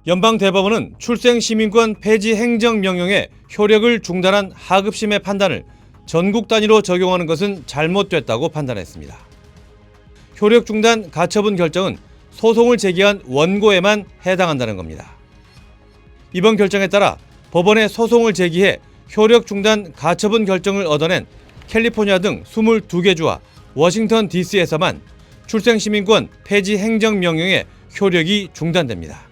연방대법원은 출생시민권 폐지 행정명령의 효력을 중단한 하급심의 판단을 전국 단위로 적용하는 것은 잘못됐다고 판단했습니다. 효력 중단 가처분 결정은 소송을 제기한 원고에만 해당한다는 겁니다. 이번 결정에 따라 법원에 소송을 제기해 효력 중단 가처분 결정을 얻어낸 캘리포니아 등 22개 주와 워싱턴 DC에서만 출생시민권 폐지 행정명령의 효력이 중단됩니다.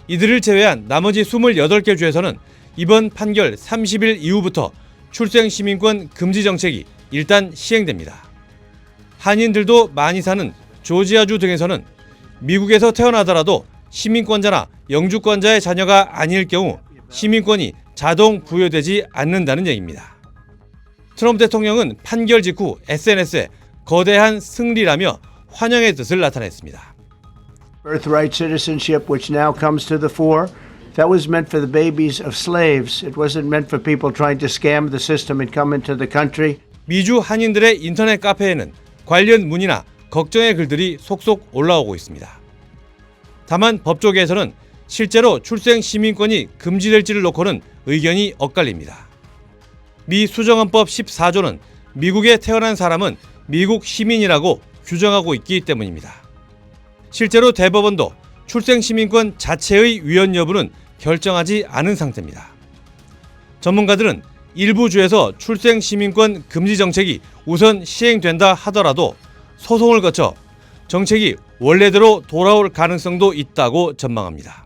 이들을 제외한 나머지 28개 주에서는 이번 판결 30일 이후부터 출생시민권 금지 정책이 일단 시행됩니다. 한인들도 많이 사는 조지아주 등에서는 미국에서 태어나더라도 시민권자나 영주권자의 자녀가 아닐 경우 시민권이 자동 부여되지 않는다는 얘기입니다. 트럼프 대통령은 판결 직후 SNS에 거대한 승리라며 환영의 뜻을 나타냈습니다. Birthright citizenship, which now comes to the fore, that was meant for the babies of slaves. It wasn't meant for people trying to scam the system and come into the country. 미주 한인들의 인터넷 카페에는 관련 문의나 걱정의 글들이 속속 올라오고 있습니다. 다만 법조계에서는 실제로 출생 시민권이 금지될지를 놓고는 의견이 엇갈립니다. 미 수정헌법 14조는 미국에 태어난 사람은 미국 시민이라고 규정하고 있기 때문입니다. 실제로 대법원도 출생 시민권 자체의 위헌 여부는 결정하지 않은 상태입니다. 전문가들은 일부 주에서 출생 시민권 금지 정책이 우선 시행된다 하더라도 소송을 거쳐 정책이 원래대로 돌아올 가능성도 있다고 전망합니다.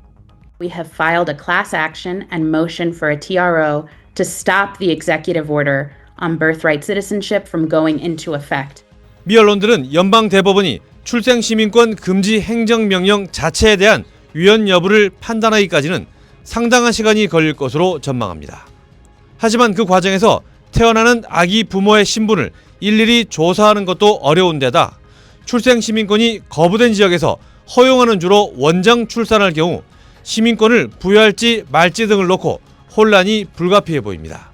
We have filed a class action and motion for a TRO to stop the executive order on birthright citizenship from going into effect. 미 언론들은 연방 대법원이 출생 시민권 금지 행정명령 자체에 대한 위헌 여부를 판단하기까지는 상당한 시간이 걸릴 것으로 전망합니다. 하지만 그 과정에서 태어나는 아기 부모의 신분을 일일이 조사하는 것도 어려운 데다 출생 시민권이 거부된 지역에서 허용하는 주로 원정 출산할 경우 시민권을 부여할지 말지 등을 놓고 혼란이 불가피해 보입니다.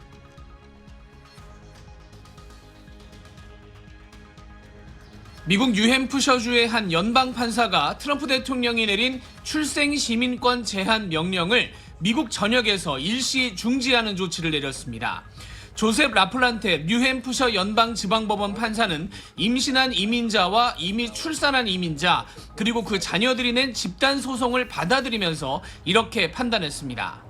미국 뉴햄프셔주의 한 연방 판사가 트럼프 대통령이 내린 출생 시민권 제한 명령을 미국 전역에서 일시 중지하는 조치를 내렸습니다. 조셉 라플란테 뉴햄프셔 연방지방법원 판사는 임신한 이민자와 이미 출산한 이민자 그리고 그 자녀들이 낸 집단 소송을 받아들이면서 이렇게 판단했습니다.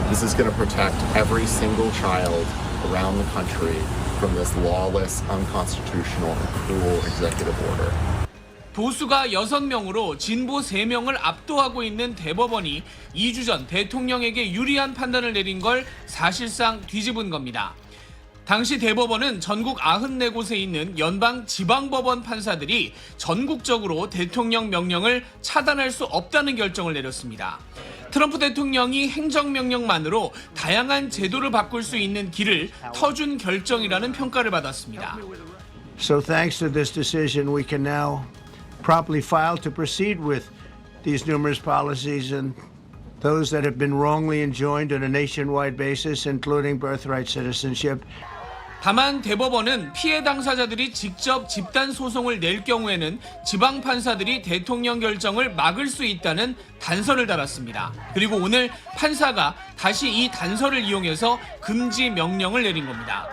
This is going to protect every single child around the country from this lawless, unconstitutional, and cruel executive order. 보수가 6명으로 진보 3명을 압도하고 있는 대법원이 2주 전 대통령에게 유리한 판단을 내린 걸 사실상 뒤집은 겁니다. 당시 대법원은 전국 94곳에 있는 연방 지방법원 판사들이 전국적으로 대통령 명령을 차단할 수 없다는 결정을 내렸습니다. 트럼프 대통령이 행정명령만으로 다양한 제도를 바꿀 수 있는 길을 터준 결정이라는 평가를 받았습니다. So thanks to this decision, we can now properly file to proceed with these numerous policies and those that have been wrongly enjoined on a nationwide basis, including birthright citizenship. 다만 대법원은 피해 당사자들이 직접 집단 소송을 낼 경우에는 지방 판사들이 대통령 결정을 막을 수 있다는 단서를 달았습니다. 그리고 오늘 판사가 다시 이 단서를 이용해서 금지 명령을 내린 겁니다.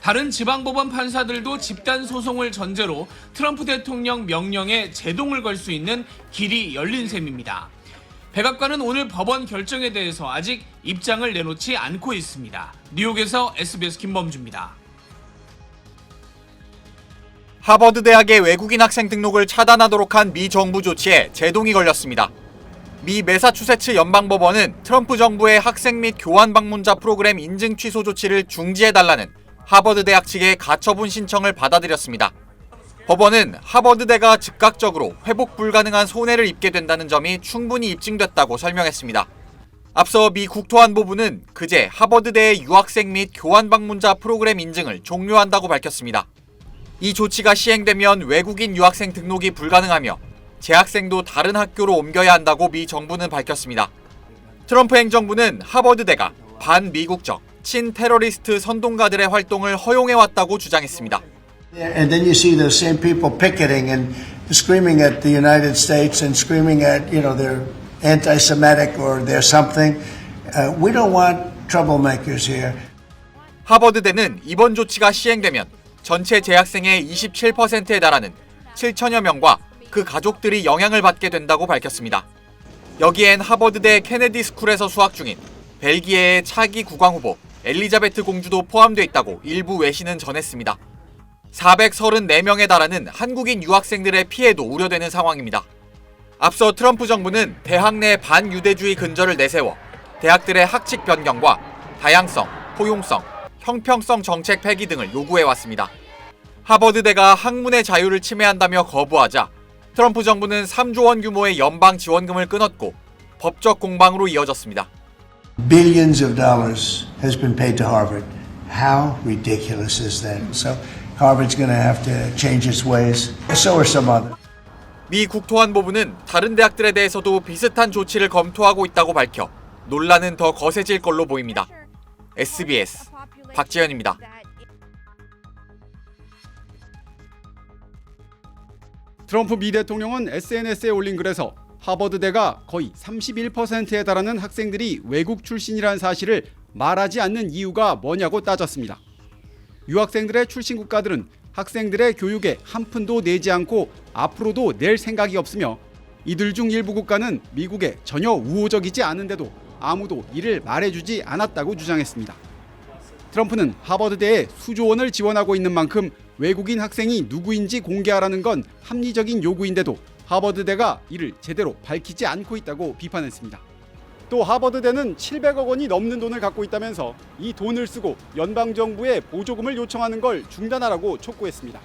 다른 지방법원 판사들도 집단 소송을 전제로 트럼프 대통령 명령에 제동을 걸 수 있는 길이 열린 셈입니다. 백악관은 오늘 법원 결정에 대해서 아직 입장을 내놓지 않고 있습니다. 뉴욕에서 SBS 김범주입니다. 하버드 대학의 외국인 학생 등록을 차단하도록 한 미 정부 조치에 제동이 걸렸습니다. 미 매사추세츠 연방법원은 트럼프 정부의 학생 및 교환 방문자 프로그램 인증 취소 조치를 중지해달라는 하버드 대학 측의 가처분 신청을 받아들였습니다. 법원은 하버드대가 즉각적으로 회복 불가능한 손해를 입게 된다는 점이 충분히 입증됐다고 설명했습니다. 앞서 미 국토안보부는 그제 하버드대의 유학생 및 교환 방문자 프로그램 인증을 종료한다고 밝혔습니다. 이 조치가 시행되면 외국인 유학생 등록이 불가능하며 재학생도 다른 학교로 옮겨야 한다고 미 정부는 밝혔습니다. 트럼프 행정부는 하버드대가 반미국적, 친테러리스트 선동가들의 활동을 허용해왔다고 주장했습니다. And then you see those same people picketing and screaming at the United States and screaming at, their anti-Semitic or they're something. We don't want troublemakers here. 하버드대는 이번 조치가 시행되면 전체 재학생의 27%에 달하는 7천여 명과 그 가족들이 영향을 받게 된다고 밝혔습니다. 여기엔 하버드대 케네디 스쿨에서 수학 중인 벨기에의 차기 국왕후보 엘리자베트 공주도 포함돼 있다고 일부 외신은 전했습니다. 434명에 달하는 한국인 유학생들의 피해도 우려되는 상황입니다. 앞서 트럼프 정부는 대학 내 반유대주의 근저를 내세워 대학들의 학칙 변경과 다양성, 포용성, 형평성 정책 폐기 등을 요구해왔습니다. 하버드대가 학문의 자유를 침해한다며 거부하자 트럼프 정부는 3조 원 규모의 연방 지원금을 끊었고 법적 공방으로 이어졌습니다. Billions of dollars has been paid to Harvard. How ridiculous is that? So Harvard's going to have to change its ways. So are some others. 미 국토안보부는 다른 대학들에 대해서도 비슷한 조치를 검토하고 있다고 밝혀 논란은 더 거세질 걸로 보입니다. SBS 박재현입니다. 트럼프 미 대통령은 SNS에 올린 글에서 하버드대가 거의 31%에 달하는 학생들이 외국 출신이라는 사실을 말하지 않는 이유가 뭐냐고 따졌습니다. 유학생들의 출신 국가들은 학생들의 교육에 한 푼도 내지 않고 앞으로도 낼 생각이 없으며 이들 중 일부 국가는 미국에 전혀 우호적이지 않은데도 아무도 이를 말해주지 않았다고 주장했습니다. 트럼프는 하버드대에 수조 원을 지원하고 있는 만큼 외국인 학생이 누구인지 공개하라는 건 합리적인 요구인데도 하버드대가 이를 제대로 밝히지 않고 있다고 비판했습니다. 또 하버드대는 700억 원이 넘는 돈을 갖고 있다면서 이 돈을 쓰고 연방정부에 보조금을 요청하는 걸 중단하라고 촉구했습니다.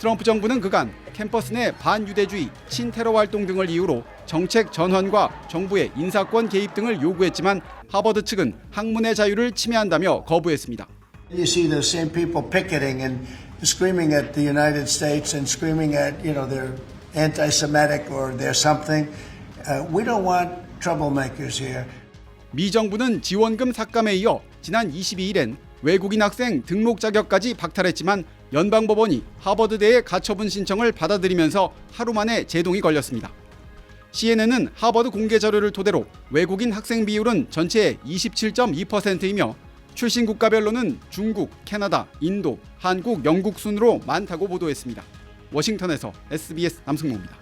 트럼프 정부는 그간 캠퍼스 내 반유대주의, 친테러 활동 등을 이유로 정책 전환과 정부의 인사권 개입 등을 요구했지만 하버드 측은 학문의 자유를 침해한다며 거부했습니다. You see those same people picketing and screaming at the United States and screaming at, they're anti-Semitic or they're something. We don't want troublemakers here. 미 정부는 지원금 삭감에 이어 지난 22일엔 외국인 학생 등록 자격까지 박탈했지만 연방법원이 하버드대의 가처분 신청을 받아들이면서 하루 만에 제동이 걸렸습니다. CNN은 하버드 공개 자료를 토대로 외국인 학생 비율은 전체의 27.2%이며 출신 국가별로는 중국, 캐나다, 인도, 한국, 영국 순으로 많다고 보도했습니다. 워싱턴에서 SBS 남승모입니다.